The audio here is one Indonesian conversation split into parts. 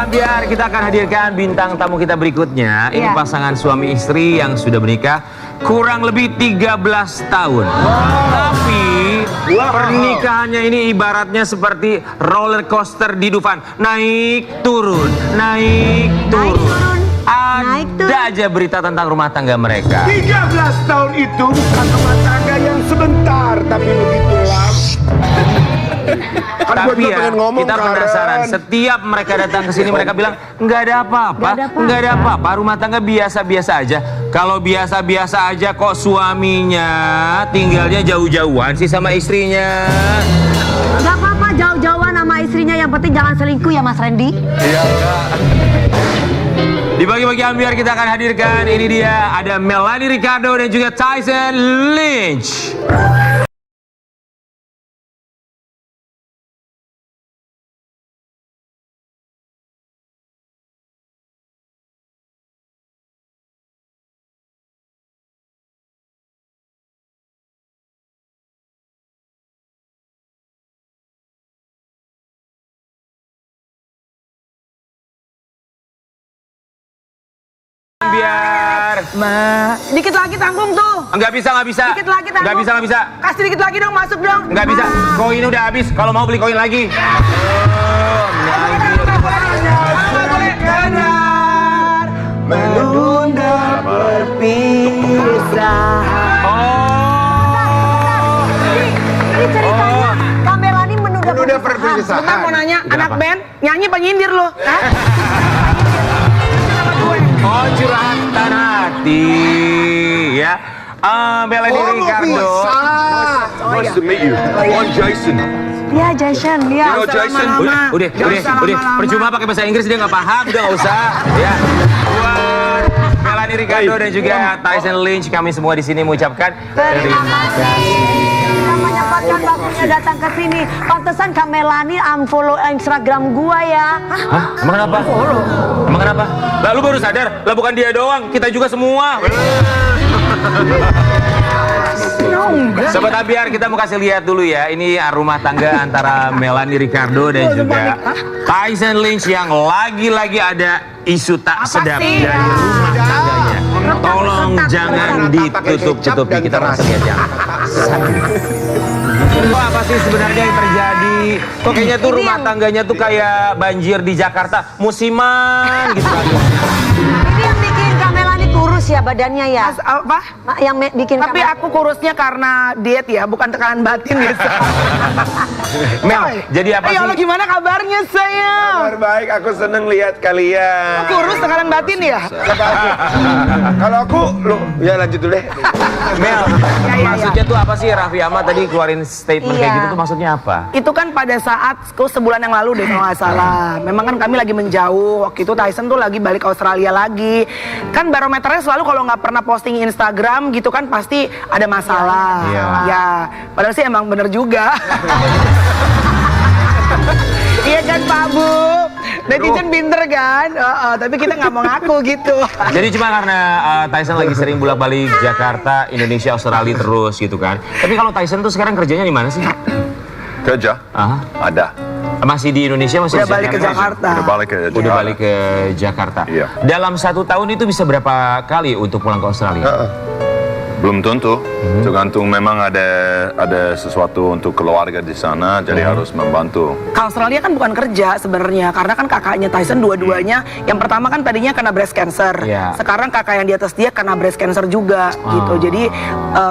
Ambyar, kita akan hadirkan bintang tamu kita berikutnya. Ini pasangan suami istri yang sudah menikah kurang lebih 13 tahun. Tapi pernikahannya ini ibaratnya seperti roller coaster di Dufan. Naik turun, naik turun. Ada aja berita tentang rumah tangga mereka. 13 tahun itu bukan rumah tangga yang sebentar, tapi begitu lama. Tapi ya, kita penasaran. Setiap mereka datang ke sini, mereka bilang nggak ada apa-apa, nggak ada apa-apa. Rumah tangga biasa-biasa aja. Kalau biasa-biasa aja, kok suaminya tinggalnya jauh-jauhan sih sama istrinya? Nggak apa-apa jauh-jauhan sama istrinya. Yang penting jangan selingkuh ya, Mas Randy. Iya, enggak. Di bagi-bagi Ambyar kita akan hadirkan, ini dia, ada Melanie Ricardo dan juga Tyson Lynch. Ambyar, Dikit lagi tanggung tuh. nggak bisa. Dikit lagi tanggung. Nggak bisa. Kasih dikit lagi dong, masuk dong. Nggak bisa. Koin udah habis. Kalau mau beli koin lagi. Menunda perpisahan. Ini ceritanya Kak Melanie menunda perpisahan. Bentar mau nanya, anak band nyanyi apa nyindir lo? Oh, curhatan hati, ya. Melanie Ricardo. Nice to meet you. I'm Jason. Iya, Jason. Iya. You know Jason? Udah. Percuma pakai bahasa Inggris, dia nggak paham, udah nggak usah. Ya. Buat Melanie Ricardo dan juga Tyson Lynch, kami semua di sini mengucapkan Terima kasih. Kita menyempatkan waktunya datang ke sini. Pantesan Kak Melanie unfollow Instagram gua ya. Hah? Emang kenapa? Emang kenapa? Lalu baru sadar, lah bukan dia doang, kita juga semua. Sobat Ambyar, kita mau kasih lihat dulu ya. Ini rumah tangga antara Melanie Ricardo dan juga Tyson Lynch yang lagi-lagi ada isu tak sedap dari rumah tangganya. Tolong jangan ditutup-tutupi. Kita langsung lihat ya. Apa sih sebenarnya yang terjadi? Kok kayaknya tuh rumah tangganya tuh kayak banjir di Jakarta musiman gitu. Ini yang bikin Kak Melanie kurus ya badannya ya. Apa? Yang bikin Tapi aku kurusnya karena diet ya, bukan tekanan batin ya. Mel, jadi apa Ya Allah, sih? gimana kabarnya sayang? Kabar baik, aku seneng lihat kalian. Kurus tekanan batin ya? Kalau aku, ya lanjut dulu deh. Mel, maksudnya tuh apa sih? Raffi Ahmad tadi keluarin statement kayak Iya. gitu tuh maksudnya apa? Itu kan pada saat sebulan yang lalu deh kalau nggak salah. Memang kan kami lagi menjauh. Waktu itu Tyson tuh lagi balik ke Australia lagi. Kan barometernya selalu kalau nggak pernah posting Instagram gitu kan pasti ada masalah. Iya. Ya, padahal sih emang bener juga. Iya kan Pak Bu? Netizen pinter kan? Tapi kita nggak mau ngaku gitu. Jadi cuma karena Tyson lagi sering bolak-balik Jakarta, Indonesia, Australia terus gitu kan. Tapi kalau Tyson tuh sekarang kerjanya di mana sih? Kerja? Aha. Ada. Masih di Indonesia, masih Udah di balik ke Jakarta. Udah balik ke Udah balik ke Jakarta. Iya. Dalam 1 tahun itu bisa berapa kali untuk pulang ke Australia? Belum tentu, tergantung memang ada sesuatu untuk keluarga di sana, jadi harus membantu. Ke Australia kan bukan kerja sebenarnya, karena kan kakaknya Tyson dua-duanya, yang pertama kan tadinya kena breast cancer, Iya. sekarang kakak yang di atas dia kena breast cancer juga, gitu. Jadi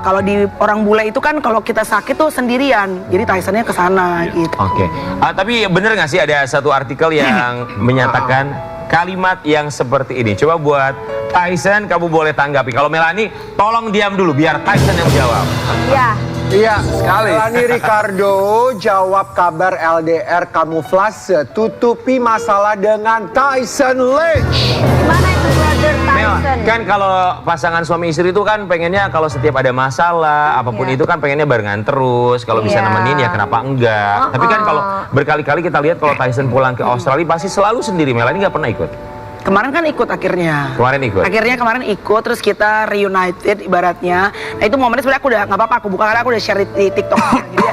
kalau di orang bule itu kan kalau kita sakit tuh sendirian, jadi Tysonnya ke sana, gitu. Oke. Tapi bener nggak sih ada satu artikel yang menyatakan kalimat yang seperti ini? Coba buat Tyson, kamu boleh tanggapi. Kalau Melanie, tolong diam dulu biar Tyson yang jawab. Iya. Iya, sekali. Melanie Ricardo jawab kabar LDR kamuflase, tutupi masalah dengan Tyson Lynch. Gimana itu brother Mel, Tyson? kan kalau pasangan suami istri itu kan pengennya kalau setiap ada masalah, apapun Iya. itu kan pengennya barengan terus. Kalau bisa Iya. nemenin ya kenapa enggak. Tapi kan kalau berkali-kali kita lihat kalau Tyson pulang ke Australia pasti selalu sendiri. Melanie nggak pernah ikut. Kemarin kan ikut akhirnya. Kemarin ikut, terus kita reunited ibaratnya. Nah itu momennya sebenarnya aku udah nggak apa-apa aku buka karena aku udah share di TikTok. Jadi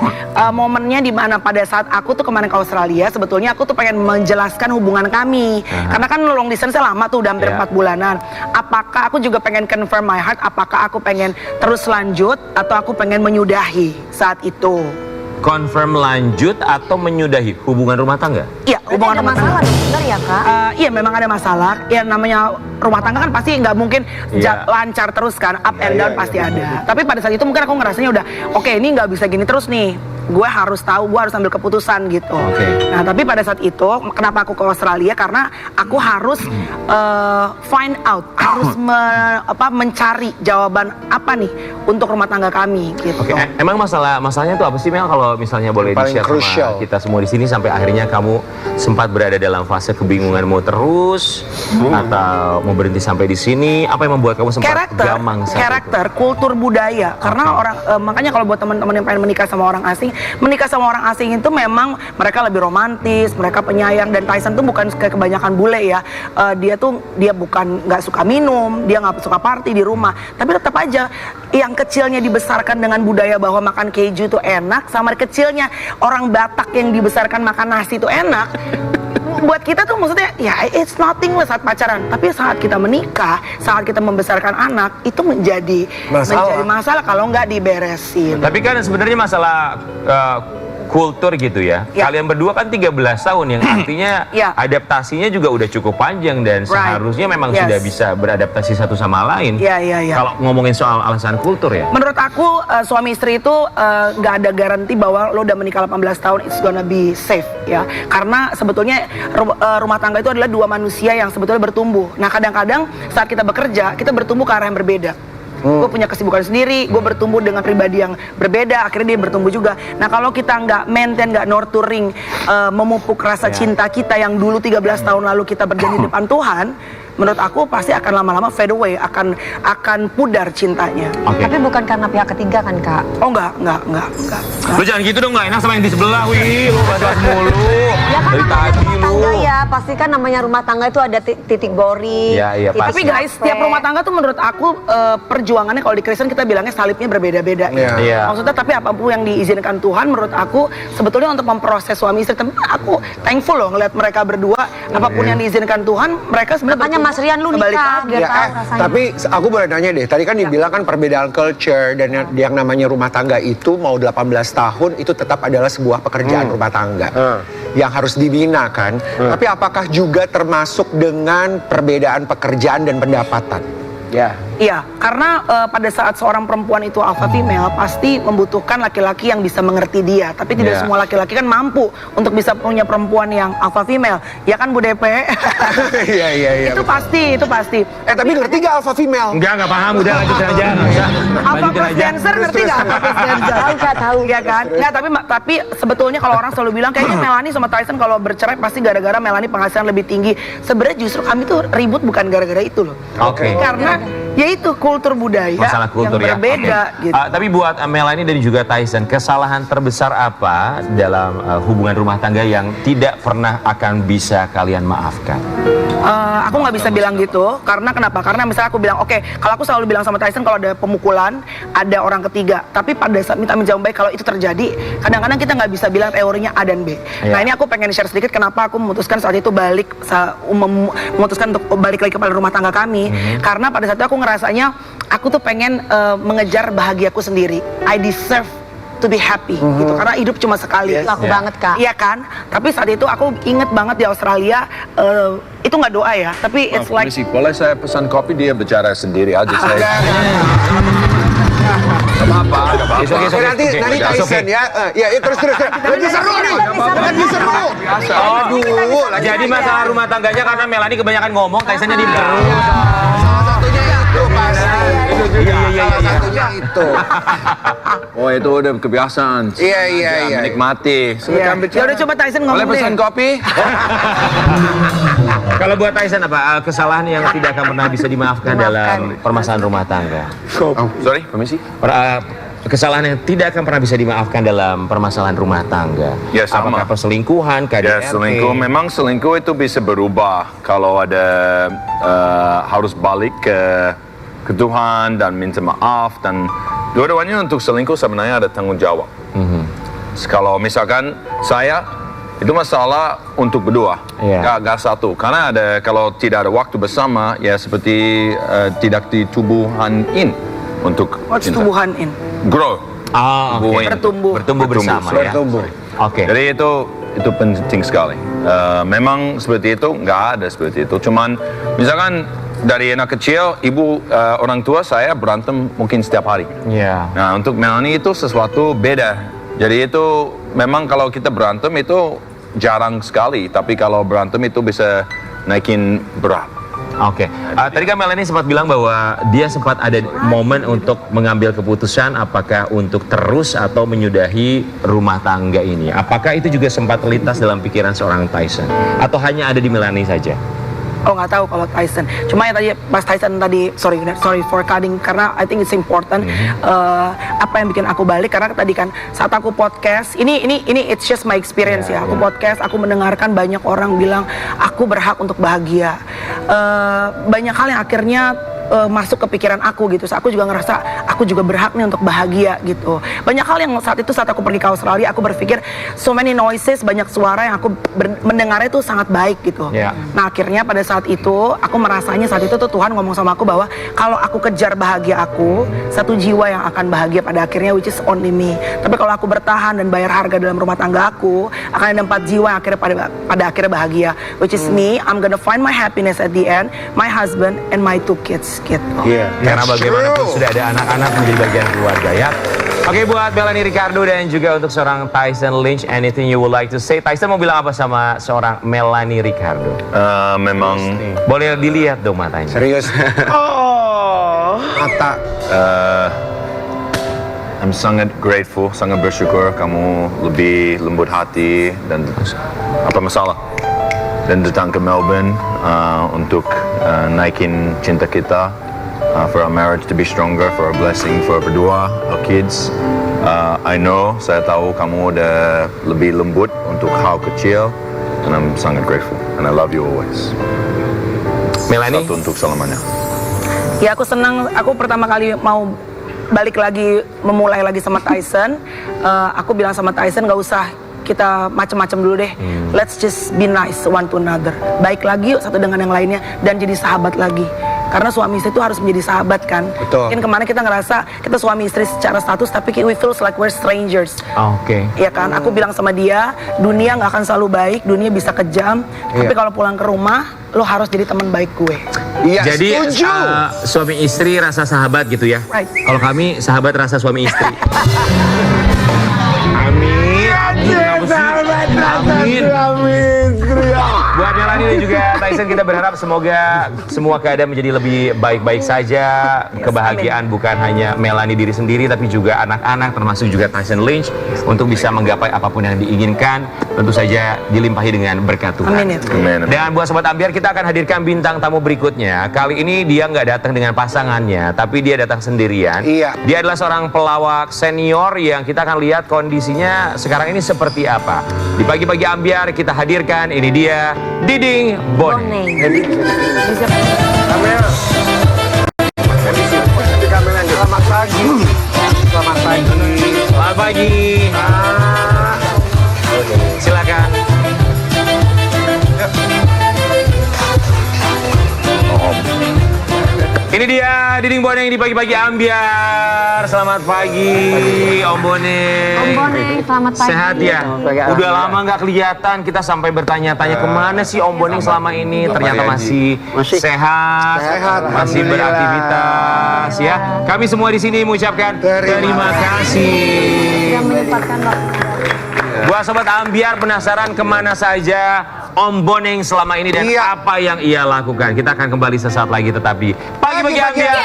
momennya di mana pada saat aku tuh kemarin ke Australia, sebetulnya aku tuh pengen menjelaskan hubungan kami. Karena kan long distance lama tuh udah hampir 4 bulanan. Apakah aku juga pengen confirm my heart, apakah aku pengen terus lanjut atau aku pengen menyudahi saat itu. Confirm lanjut atau menyudahi hubungan rumah tangga? Iya, hubungan rumah tangga. Bener ya kak? Iya memang ada masalah. Ya namanya rumah tangga kan pasti nggak mungkin lancar terus kan, up and down pasti ada. Tapi pada saat itu mungkin aku ngerasanya udah, oke, ini nggak bisa gini terus nih. Gue harus tahu, gue harus ambil keputusan gitu. Nah tapi pada saat itu, kenapa aku ke Australia? Karena aku harus find out, harus mencari jawaban apa nih untuk rumah tangga kami gitu. Emang masalahnya tuh apa sih Mel, kalau misalnya boleh di-share sama kita semua di sini sampai akhirnya kamu sempat berada dalam fase kebingungan mau terus atau mau berhenti sampai di sini? Apa yang membuat kamu sempat gamang saat karakter, kultur budaya. Karena orang makanya kalau buat teman-teman yang pengen menikah sama orang asing itu memang mereka lebih romantis, mereka penyayang, dan Tyson tuh bukan kayak kebanyakan bule ya. Dia bukan nggak suka minum, dia nggak suka party di rumah, tapi tetap aja yang kecilnya dibesarkan dengan budaya bahwa makan keju itu enak, sama kecilnya orang Batak yang dibesarkan makan nasi itu enak. Buat kita tuh maksudnya ya it's nothing lah saat pacaran, tapi saat kita menikah, saat kita membesarkan anak itu menjadi masalah kalau nggak diberesin. Tapi kan sebenarnya masalah kultur gitu ya. Kalian berdua kan 13 tahun yang artinya adaptasinya juga udah cukup panjang dan seharusnya memang sudah bisa beradaptasi satu sama lain. Kalau ngomongin soal alasan kultur ya. Menurut aku suami istri itu nggak ada garansi bahwa lo udah menikah 18 tahun it's gonna be safe ya. Karena sebetulnya rumah tangga itu adalah dua manusia yang sebetulnya bertumbuh. Nah kadang-kadang saat kita bekerja kita bertumbuh ke arah yang berbeda. Gue punya kesibukan sendiri, gue bertumbuh dengan pribadi yang berbeda, akhirnya dia bertumbuh juga. Nah kalau kita nggak maintain, nggak nurturing, memupuk rasa cinta kita yang dulu 13 tahun lalu kita berjanji depan Tuhan, menurut aku pasti akan lama-lama fade away, akan pudar cintanya. Tapi bukan karena pihak ketiga kan kak? Oh enggak. Lu jangan gitu dong, nggak enak sama yang di sebelah, wih, lu bahas mulu. Ya kan dari namanya tadi rumah lu. tangga ya, pasti kan namanya rumah tangga itu ada titik boring. Iya, pasti. Tapi guys, setiap rumah tangga tuh menurut aku perjuangannya kalau di Kristen kita bilangnya salibnya berbeda-beda. Maksudnya tapi apapun yang diizinkan Tuhan, menurut aku sebetulnya untuk memproses suami istri. Tapi aku thankful loh ngeliat mereka berdua, apapun yang diizinkan Tuhan, mereka sebenarnya Mas Rian lu nikah biar tahu rasanya. Tapi aku boleh nanya deh, tadi kan dibilang kan perbedaan culture dan yang namanya rumah tangga itu mau 18 tahun itu tetap adalah sebuah pekerjaan rumah tangga yang harus dibina kan. Tapi apakah juga termasuk dengan perbedaan pekerjaan dan pendapatan? Iya, karena pada saat seorang perempuan itu alpha female pasti membutuhkan laki-laki yang bisa mengerti dia. Tapi tidak semua laki-laki kan mampu untuk bisa punya perempuan yang alpha female. Ya kan Bu DP? Iya. Itu pasti. Tapi ngerti gak alpha female? Enggak paham, udah lanjutin aja. Alpha plus dancer ngerti gak? Alpha plus dancer. Tahu. Iya kan? Nggak, tapi sebetulnya kalau orang selalu bilang kayaknya Melanie sama Tyson kalau bercerai pasti gara-gara Melanie penghasilan lebih tinggi. Sebenarnya justru kami tuh ribut bukan gara-gara itu loh. Karena yaitu kultur budaya masalah kultur yang berbeda gitu. Tapi buat Melanie dan juga Tyson, kesalahan terbesar apa dalam hubungan rumah tangga yang tidak pernah akan bisa kalian maafkan? Aku nggak bisa bilang gitu, karena kenapa? Karena misalnya aku bilang, oke, kalau aku selalu bilang sama Tyson kalau ada pemukulan, ada orang ketiga. Tapi pada saat minta menjawab baik, kalau itu terjadi, kadang-kadang kita nggak bisa bilang teorinya A dan B. Nah ini aku pengen share sedikit kenapa aku memutuskan saat itu memutuskan untuk balik lagi kepada rumah tangga kami. Karena pada saat itu aku ngerasanya, aku tuh pengen mengejar bahagiaku sendiri. I deserve to be happy gitu, karena hidup cuma sekali. Aku banget kak. Iya kan? Tapi saat itu aku inget banget di Australia, itu nggak doa ya, tapi it's like boleh saya pesan kopi, dia bicara sendiri aja saya. Apa? Nanti Tyson ya. Terus. Lagi seru nih. Lagi seru. Aduh, jadi masalah rumah tangganya karena Melanie kebanyakan ngomong, Tysonnya diem terus. Salah satunya itu pasti. Salah satunya itu. Oh itu udah kebiasaan. Iya. Menikmati. ya udah coba Tyson ngomong Boleh pesan kopi? Kalau buat Tyson apa kesalahan yang tidak akan pernah bisa dimaafkan dalam permasalahan rumah tangga? Sorry, permisi. kesalahan yang tidak akan pernah bisa dimaafkan dalam permasalahan rumah tangga? Ya, sama. Apakah perselingkuhan, KDRT? Ya, memang selingkuh itu bisa berubah kalau ada harus balik ke Tuhan dan minta maaf, dan dua-duanya untuk selingkuh sebenarnya ada tanggung jawab. Kalau misalkan saya, itu masalah untuk berdua, gak satu. Karena kalau tidak ada waktu bersama, ya seperti tidak ditubuhanin untuk What's cinta. tubuhanin? Grow. Bertumbuh bersama ya. Oke. Jadi itu penting sekali. Memang seperti itu, nggak ada seperti itu. Cuman misalkan dari anak kecil, orang tua saya berantem mungkin setiap hari. Iya. Nah, untuk Melanie itu sesuatu beda. Jadi itu memang kalau kita berantem itu jarang sekali, tapi kalau berantem itu bisa naikin berat. Oke. Tadi kan Melanie sempat bilang bahwa dia sempat ada momen untuk mengambil keputusan apakah untuk terus atau menyudahi rumah tangga ini. Apakah itu juga sempat terlintas dalam pikiran seorang Tyson? Atau hanya ada di Melanie saja? Oh, nggak tahu kalau Tyson. Cuma ya tadi pas Tyson tadi, sorry for cutting, karena I think it's important. Apa yang bikin aku balik, karena tadi kan saat aku podcast, ini it's just my experience ya. Aku podcast, aku mendengarkan banyak orang bilang aku berhak untuk bahagia. Banyak hal yang akhirnya masuk ke pikiran aku gitu. So, aku juga ngerasa aku juga berhak nih untuk bahagia gitu. Banyak hal yang saat aku pergi ke Australia, aku berpikir so many noises, banyak suara yang aku mendengarnya itu sangat baik gitu. Nah, akhirnya pada saat itu aku merasanya saat itu tuh Tuhan ngomong sama aku bahwa kalau aku kejar bahagia aku, satu jiwa yang akan bahagia pada akhirnya, which is only me. Tapi kalau aku bertahan dan bayar harga dalam rumah tangga aku, akan ada 4 jiwa yang akhirnya pada akhirnya bahagia, which is me. I'm gonna find my happiness at the end, my husband and my 2 kids gitu. Karena bagaimanapun sudah ada anak-anak menjadi bagian keluarga ya. Oke, buat Melanie Ricardo dan juga untuk seorang Tyson Lynch, anything you would like to say? Tyson mau bilang apa sama seorang Melanie Ricardo? Memang Boleh dilihat dong matanya. Serius. Mata. I'm sangat grateful, sangat bersyukur kamu lebih lembut hati dan apa masalah, dan datang ke Melbourne untuk naikin cinta kita, for our marriage to be stronger, for our blessing, for our berdua, our kids. Saya tahu kamu udah lebih lembut untuk hal kecil, and I'm sangat grateful, and I love you always. Melanie? Satu untuk selamanya. Ya, aku senang, aku pertama kali mau balik lagi, memulai lagi sama Tyson. Aku bilang sama Tyson, gak usah kita macam-macam dulu deh. Let's just be nice one to another. Baik lagi yuk satu dengan yang lainnya, dan jadi sahabat lagi. Karena suami istri itu harus menjadi sahabat kan. Betul. Mungkin kemarin kita ngerasa kita suami istri secara status, tapi we feels like we're strangers. Oke. Ya kan, aku bilang sama dia, dunia nggak akan selalu baik, dunia bisa kejam. Tapi kalau pulang ke rumah, lo harus jadi teman baik gue. Iya, Jadi setuju. suami istri rasa sahabat gitu ya. Right. Kalau kami sahabat rasa suami istri. Amin. Amin. Buat Melanie dan juga Tyson, kita berharap semoga semua keadaan menjadi lebih baik-baik saja. Kebahagiaan bukan hanya Melanie diri sendiri, tapi juga anak-anak, termasuk juga Tyson Lynch, untuk bisa menggapai apapun yang diinginkan. Tentu saja dilimpahi dengan berkat Tuhan. Amin. Amen. Dan buat Sobat Ambiar, kita akan hadirkan bintang tamu berikutnya. Kali ini dia nggak datang dengan pasangannya, tapi dia datang sendirian. Iya. Dia adalah seorang pelawak senior yang kita akan lihat kondisinya sekarang ini seperti apa. Di pagi-pagi Ambiar kita hadirkan, ini dia Diding Boneng. Selamat pagi. Selamat pagi. Selamat pagi. Silakan. Ini dia Diding Boneng di pagi-pagi Ambiar. Selamat pagi, Om Boneng. Om Boneng, selamat pagi. Sehat ya? Udah lama nggak kelihatan, kita sampai bertanya-tanya kemana sih Om Boneng selama ini. Ternyata masih sehat, masih beraktivitas ya. Kami semua di sini mengucapkan terima kasih. Yang menyempatkan waktu. Buat Sobat Ambiar penasaran kemana saja Om Boneng selama ini dan apa yang ia lakukan. Kita akan kembali sesaat lagi, tetapi pagi-pagi Ambiar.